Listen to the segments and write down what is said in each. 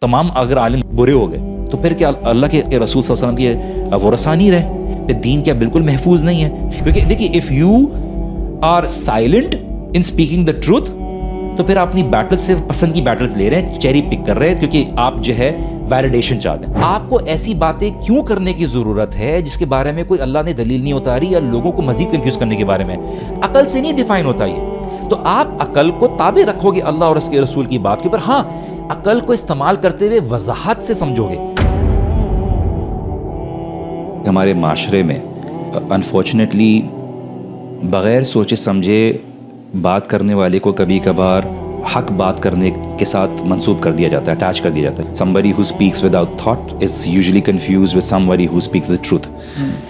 تمام اگر عالم برے ہو گئے تو پھر کیا اللہ کے رسول صلی اللہ علیہ وسلم کی ورثہ نہیں رہے؟ پھر دین کیا بالکل محفوظ نہیں ہے؟ کیونکہ دیکھیے if you are silent in speaking the truth تو پھر آپ اپنی بیٹل صرف پسند کی بیٹلز لے رہے ہیں، چیری پک کر رہے ہیں، کیونکہ آپ جو ہے ویلیڈیشن چاہتے ہیں۔ آپ کو ایسی باتیں کیوں کرنے کی ضرورت ہے جس کے بارے میں کوئی اللہ نے دلیل نہیں اتاری یا لوگوں کو مزید کنفیوز کرنے کے بارے میں؟ عقل سے نہیں ڈیفائن ہوتا یہ، تو آپ عقل کو تابع رکھو گے اللہ اور اس کے رسول کی بات کے اوپر، ہاں عقل کو استعمال کرتے ہوئے وضاحت سے سمجھو گے۔ ہمارے معاشرے میں انفارچونیٹلی بغیر سوچے سمجھے بات کرنے والے کو کبھی کبھار حق بات کرنے کے ساتھ منسوب کر دیا جاتا ہے، اٹیچ کر دیا جاتا ہے۔ somebody who speaks without thought is usually confused with somebody who speaks the truth۔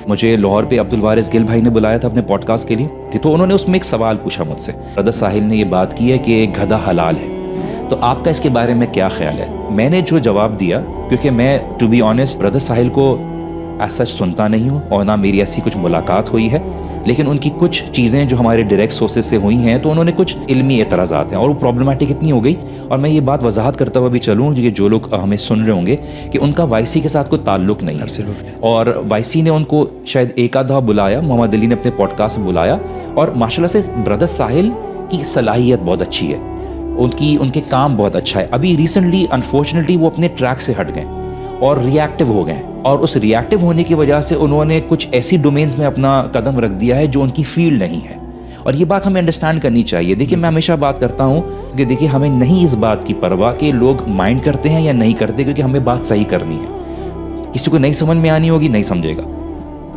مجھے لاہور پہ عبد الوارث گل بھائی نے بلایا تھا اپنے پوڈ کاسٹ کے لیے، تو انہوں نے اس میں ایک سوال پوچھا مجھ سے، بردر ساحل نے یہ بات کی ہے کہ گدھا حلال ہے، تو آپ کا اس کے بارے میں کیا خیال ہے؟ میں نے جو جواب دیا، کیونکہ میں ٹو بی آنیسٹ بردر ساحل کو ایسا سنتا نہیں ہوں اور نہ میری ایسی کچھ ملاقات ہوئی ہے، لیکن ان کی کچھ چیزیں جو ہمارے ڈائریکٹ سورسز سے ہوئی ہیں تو انہوں نے کچھ علمی اعتراضات ہیں اور وہ پرابلمٹک اتنی ہو گئی، اور میں یہ بات وضاحت کرتا ہوا بھی چلوں کہ جو لوگ ہمیں سن رہے ہوں گے کہ ان کا وائی سی کے ساتھ کوئی تعلق نہیں ہے، اور وائی سی نے ان کو شاید ایک آدھا بلایا، محمد علی نے اپنے پوڈ کاسٹ میں بلایا، اور ماشاء اللہ سے بردر ساحل کی صلاحیت بہت اچھی ہے، ان کے کام بہت اچھا ہے۔ ابھی ریسنٹلی انفارچونیٹلی وہ اپنے ٹریک سے ہٹ گئے اور ریئیکٹیو ہو گئے ہیں، اور اس ریئیکٹیو ہونے کی وجہ سے انہوں نے کچھ ایسی ڈومینز میں اپنا قدم رکھ دیا ہے جو ان کی فیلڈ نہیں ہے، اور یہ بات ہمیں انڈرسٹینڈ کرنی چاہیے۔ دیکھیے میں ہمیشہ بات کرتا ہوں کہ دیکھیے ہمیں نہیں اس بات کی پرواہ کہ لوگ مائنڈ کرتے ہیں یا نہیں کرتے، کیونکہ ہمیں بات صحیح کرنی ہے۔ کسی کو نہیں سمجھ میں آنی ہوگی نہیں سمجھے گا،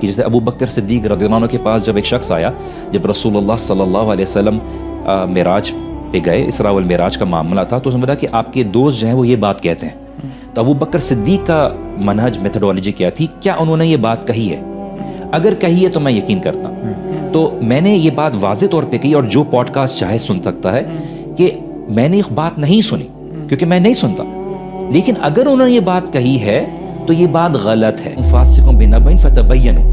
کہ جیسے ابو بکر صدیق رضی اللہ عنہ کے پاس جب ایک شخص آیا، جب رسول اللہ صلی اللہ علیہ وسلم معراج پہ گئے، اسراء والمعراج کا معاملہ تھا، تو اس نے بولا کہ آپ کے دوست جو ہیں وہ یہ بات کہتے ہیں، تو ابو بکر صدیق کا منہج میتھڈولوجی کیا تھی، کیا انہوں نے یہ بات کہی ہے؟ اگر کہی ہے تو میں یقین کرتا ہوں۔ تو میں نے یہ بات واضح طور پہ کہی، اور جو پوڈ کاسٹ چاہے سن سکتا ہے کہ میں نے ایک بات نہیں سنی کیونکہ میں نہیں سنتا، لیکن اگر انہوں نے یہ بات کہی ہے تو یہ بات غلط ہے۔ فاسقٌ بنبأ فتبینوا،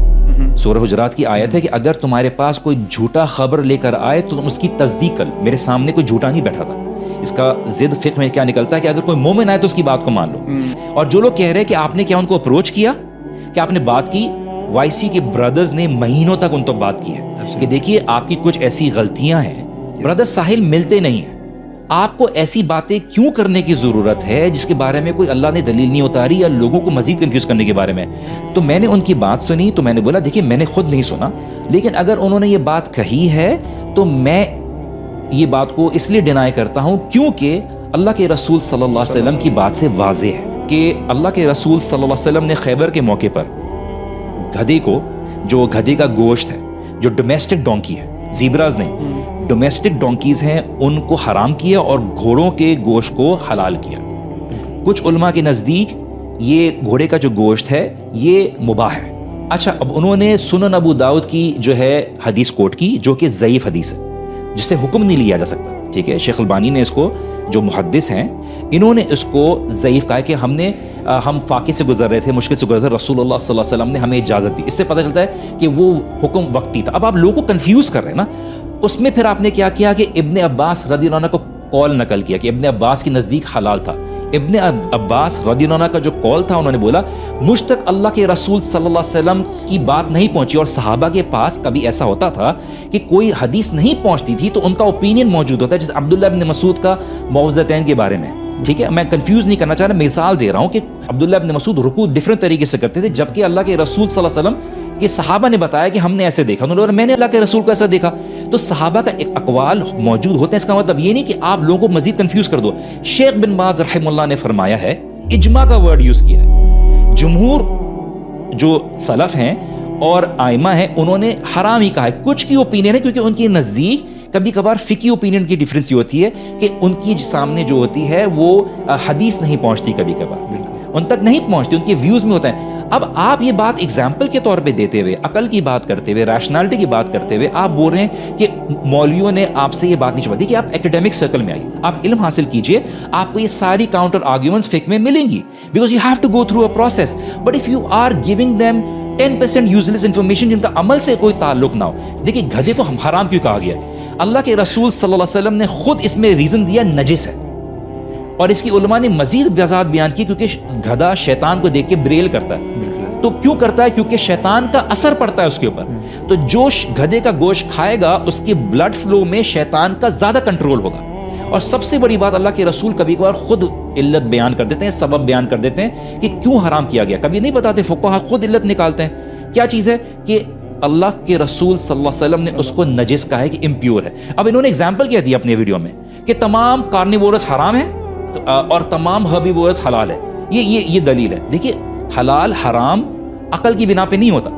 سورہ حجرات کی آیت ہے کہ اگر تمہارے پاس کوئی جھوٹا خبر لے کر آئے تو تم اس کی تصدیق کر۔ میرے سامنے کوئی جھوٹا نہیں بیٹھا تھا، اس کا ضد فقہ میں کیا نکلتا ہے کہ اگر کوئی مومن آئے تو اس کی بات کو مان لو۔ اور جو لوگ کہہ رہے ہیں کہ آپ نے کیا ان کو اپروچ کیا، کہ آپ نے بات کی، وائی سی کے برادرز نے مہینوں تک ان تو بات کی ہے کہ دیکھیے آپ کی کچھ ایسی غلطیاں ہیں، برادر ساحل ملتے نہیں ہیں، آپ کو ایسی باتیں کیوں کرنے کی ضرورت ہے جس کے بارے میں کوئی اللہ نے دلیل نہیں اتاری یا لوگوں کو مزید کنفیوز کرنے کے بارے میں؟ تو میں نے ان کی بات سنی، تو میں نے بولا دیکھیے میں نے خود نہیں سنا، لیکن اگر انہوں نے یہ بات کہی ہے تو میں یہ بات کو اس لیے ڈینائی کرتا ہوں کیونکہ اللہ کے رسول صلی اللہ علیہ وسلم کی بات سے واضح ہے کہ اللہ کے رسول صلی اللہ علیہ وسلم نے خیبر کے موقع پر گدھے کو، جو گدھے کا گوشت ہے، جو ڈومیسٹک ڈونکی ہے، زیبراز نہیں، ڈومیسٹک ڈونکیز ہیں، ان کو حرام کیا اور گھوڑوں کے گوشت کو حلال کیا۔ کچھ علماء کے نزدیک یہ گھوڑے کا جو گوشت ہے یہ مباح ہے۔ اچھا، اب انہوں نے سنن ابو داؤد کی جو ہے حدیث کوٹ کی جو کہ ضعیف حدیث ہے، جس سے حکم نہیں لیا جا سکتا، ٹھیک ہے۔ شیخ البانی نے اس کو، جو محدث ہیں انہوں نے اس کو ضعیف کہا کہ ہم فاقے سے گزر رہے تھے، مشکل سے گزر رہے تھے، رسول اللہ صلی اللہ علیہ وسلم نے ہمیں اجازت دی، اس سے پتہ چلتا ہے کہ وہ حکم وقتی تھا۔ اب آپ لوگوں کو کنفیوز کر رہے ہیں نا، اس میں پھر آپ نے کیا کیا کہ ابن عباس رضی اللہ عنہ کو قول نقل کیا کہ ابن عباس کے نزدیک حلال تھا۔ ابن عباس رضی اللہ عنہ کا جو قول تھا، انہوں نے بولا مجھ تک اللہ کے رسول صلی اللہ علیہ وسلم کی بات نہیں پہنچی، اور صحابہ کے پاس کبھی ایسا ہوتا تھا کہ کوئی حدیث نہیں پہنچتی تھی تو ان کا اوپینین موجود ہوتا ہے، جیسے عبداللہ ابن مسعود کا معوذتین کے بارے میں، ٹھیک ہے۔ میں کنفیوز نہیں کرنا چاہ رہا، مثال دے رہا ہوں کہ عبداللہ ابن مسعود رکوع ڈفرنٹ طریقے سے کرتے تھے، جبکہ اللہ کے رسول صلی اللہ علیہ وسلم کے صحابہ نے بتایا کہ ہم نے ایسے دیکھا، انہوں نے بولا میں نے اللہ کے رسول کو ایسا دیکھا۔ تو صحابہ کا ایک اقوال موجود ہوتے ہیں، اس کا مطلب یہ نہیں کہ آپ لوگوں کو مزید کنفیوز کر دو۔ شیخ بن باز رحمہ اللہ نے فرمایا ہے، اجماع کا ورڈ یوز کیا ہے، جمہور جو سلف ہیں اور ائمہ ہیں انہوں نے حرام ہی کہا ہے، کچھ کی اوپینین ہے کیونکہ ان کے نزدیک کبھی کبھار فقہی اوپینین کی ڈیفرنس یہ ہوتی ہے کہ ان کی سامنے جو ہوتی ہے وہ حدیث نہیں پہنچتی، کبھی کبھار ان تک نہیں پہنچتی، ان کے ویوز میں ہوتا ہے۔ اب آپ یہ بات ایگزامپل کے طور پہ دیتے ہوئے، عقل کی بات کرتے ہوئے، ریشنالٹی کی بات کرتے ہوئے آپ بول رہے ہیں کہ مولویوں نے آپ سے یہ بات نہیں چھپائی۔ کہ آپ ایکیڈیمک سرکل میں آئیے، آپ علم حاصل کیجئے، آپ کو یہ ساری کاؤنٹر آرگیومنٹس فقہ میں ملیں گی، because you have to go through a process. But if you are giving them 10% useless information جن کا عمل سے کوئی تعلق نہ ہو، دیکھیے گدھے کو حرام کیوں کہا گیا ہے؟ اللہ کے رسول صلی اللہ علیہ وسلم نے خود اس میں ریزن دیا، نجس ہے۔ اور اس کی علماء نے مزید وضاحت بیان کی کیونکہ گدھا شیطان کو دیکھ کے بریل کرتا ہے. تو کیوں کرتا ہے؟ کیونکہ شیطان کا اثر پڑتا ہے اس کے اوپر. تو جو گدھے کا گوشت کھائے گا اس کے بلڈ فلو میں شیطان کا زیادہ کنٹرول ہوگا. اور سب سے بڑی بات، اللہ کے رسول کبھی کبھار خود علت بیان کر دیتے ہیں، سبب بیان کر دیتے ہیں کہ کیوں حرام کیا گیا. کبھی نہیں بتاتے، فقہا خود علت نکالتے ہیں. کیا چیز ہے؟ کہ اللہ کے رسول صلی اللہ علیہ وسلم نے اس کو نجس کہا ہے کہ امپیور ہے. اب انہوں نے ایگزامپل کیا دیا اپنے ویڈیو میں کہ تمام کارنیورس حرام ہے اور تمام ہربیورس حلال ہے. یہ دلیل ہے. دیکھیے، حلال حرام عقل کی بنا پہ نہیں ہوتا.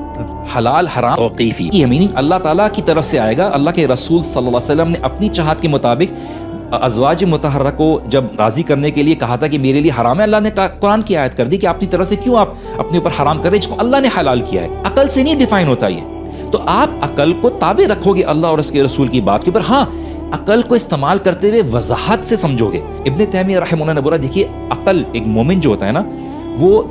حلال حرام توقیفی کی میننگ اللہ تعالیٰ کی طرف سے آئے گا. اللہ کے رسول صلی اللہ علیہ وسلم نے اپنی چاہت کے مطابق ازواج مطہرہ کو جب راضی کرنے کے لیے کہا تھا کہ میرے لیے حرام ہے، اللہ نے قرآن کی آیت کر دی کہ اپنی طرف سے کیوں آپ اپنے اوپر حرام کر رہے ہیں جس کو اللہ نے حلال کیا ہے. عقل سے نہیں ڈیفائن ہوتا یہ. تو آپ عقل کو تابع رکھو گے اللہ اور اس کے رسول کی بات کے اوپر. ہاں، عقل کو استعمال کرتے ہوئے وضاحت سے سمجھو گے. ابن تیمیہ رحمہ اللہ نے بولا، دیکھیے عقل، ایک مومن جو ہوتا ہے نا، وہ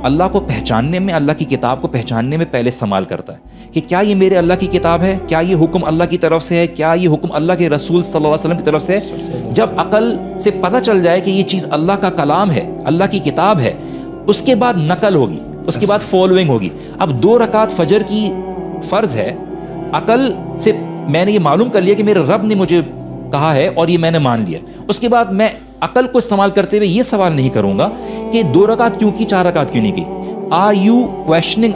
اللہ کو پہچاننے میں، اللہ کی کتاب کو پہچاننے میں پہلے استعمال کرتا ہے کہ کیا یہ میرے اللہ کی کتاب ہے، کیا یہ حکم اللہ کی طرف سے ہے، کیا یہ حکم اللہ کے رسول صلی اللہ علیہ وسلم کی طرف سے ہے. جب عقل سے پتہ چل جائے کہ یہ چیز اللہ کا کلام ہے، اللہ کی کتاب ہے، اس کے بعد نقل ہوگی، اس کے بعد فالوئنگ ہوگی. اب 2 رکعت فجر کی فرض ہے، عقل سے میں نے یہ معلوم کر لیا کہ میرے رب نے مجھے کہا ہے اور یہ میں نے مان لیا. اس کے بعد میں عقل کو استعمال کرتے ہوئے یہ سوال نہیں کروں گا کہ 2 رکعت کیوں کی، 4 رکعت کیوں نہیں کی. آر یو کویشچننگ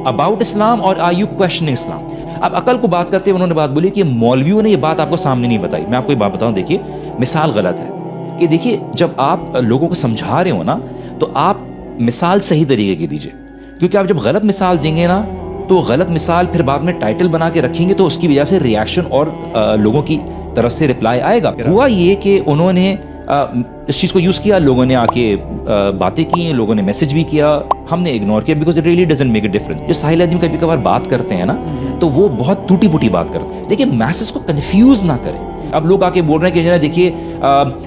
اباؤٹ اسلام اور آر یو کویشچننگ اسلام؟ اب عقل کو بات کرتے ہوئے انہوں نے بات بولی کہ مولویوں نے یہ بات آپ کو سامنے نہیں بتائی. میں آپ کو یہ بات بتاؤں، دیکھیے مثال غلط ہے کہ دیکھیے جب آپ لوگوں کو سمجھا رہے ہو نا تو آپ مثال صحیح طریقے کی دیجیے، کیونکہ آپ جب غلط مثال دیں گے نا تو غلط مثال پھر بعد میں ٹائٹل بنا کے رکھیں گے تو اس کی وجہ سے ریاکشن اور لوگوں کی طرف سے رپلائی آئے گا. ہوا یہ کہ انہوں نے اس چیز کو یوز کیا، لوگوں نے آ کے باتیں کی، لوگوں نے میسج بھی کیا، ہم نے اگنور کیا because it really doesn't make a difference. جو ساحل عظیم کبھی کبھار بات کرتے ہیں نا تو وہ بہت ٹوٹی پھوٹی بات کرتے ہیں، لیکن میسز کو کنفیوز نہ کریں. اب لوگ آ کے بول رہے ہیں کہ دیکھیے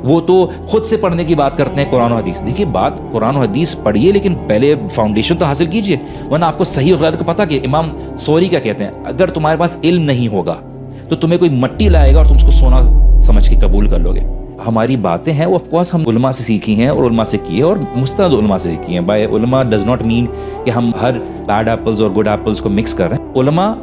وہ تو خود سے پڑھنے کی بات کرتے ہیں قرآن و حدیث. دیکھیے بات قرآن و حدیث پڑھیے لیکن پہلے فاؤنڈیشن تو حاصل کیجیے، ورنہ آپ کو صحیح اور غلط کو پتہ کہ امام ثوری کیا کہتے ہیں، اگر تمہارے پاس علم نہیں ہوگا تو تمہیں کوئی مٹی لائے گا اور تم اس کو سونا سمجھ کے قبول کر لو گے. ہماری باتیں ہیں وہ آف کورس ہم علماء سے سیکھی ہیں اور علماء سے کی ہے اور مستند علماء سے سیکھی ہیں. بائی علماء ڈز ناٹ مین کہ ہم ہر بیڈ ایپلز اور گڈ ایپلز کو مکس کر رہے ہیں. علماء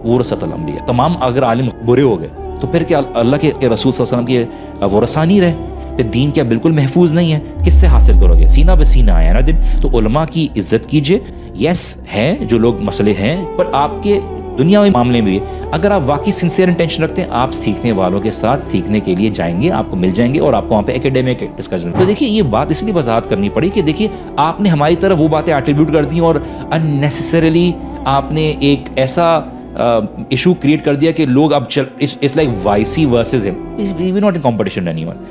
ورثۃ الانبیاء، تمام اگر عالم برے ہو گئے تو پھر کیا اللہ کے رسول صلی اللہ علیہ وسلم کے ورثہ نہیں رہے؟ پھر دین کیا بالکل محفوظ نہیں ہے؟ کس سے حاصل کرو گے؟ سینہ بہ سینہ آیا نا دن. تو علماء کی عزت کیجیے. یس ہیں جو لوگ مسئلے ہیں، پر آپ کے دنیاوی معاملے میں بھی اگر آپ واقعی سنسیئر انٹینشن رکھتے ہیں، آپ سیکھنے والوں کے ساتھ سیکھنے کے لیے جائیں گے، آپ کو مل جائیں گے اور آپ کو وہاں پہ ایکیڈیمک ڈسکشن. تو دیکھیے یہ بات اس لیے وضاحت کرنی پڑی کہ دیکھیے آپ نے ہماری طرف وہ باتیں ایٹریبیوٹ کر دیں اور اننیسیسریلی آپ نے ایک ایسا ایشو کریٹ کر دیا کہ لوگ اب اٹس لائک وائسی ورسز ہم، we not in competition anyone.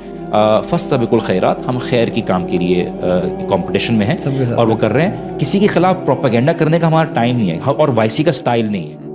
فاستبقوا الخیرات، ہم خیر کی کام کے لیے کمپٹیشن میں ہیں اور وہ کر رہے ہیں. کسی کے خلاف پروپیگنڈا کرنے کا ہمارا ٹائم نہیں ہے اور وائسی کا سٹائل نہیں ہے.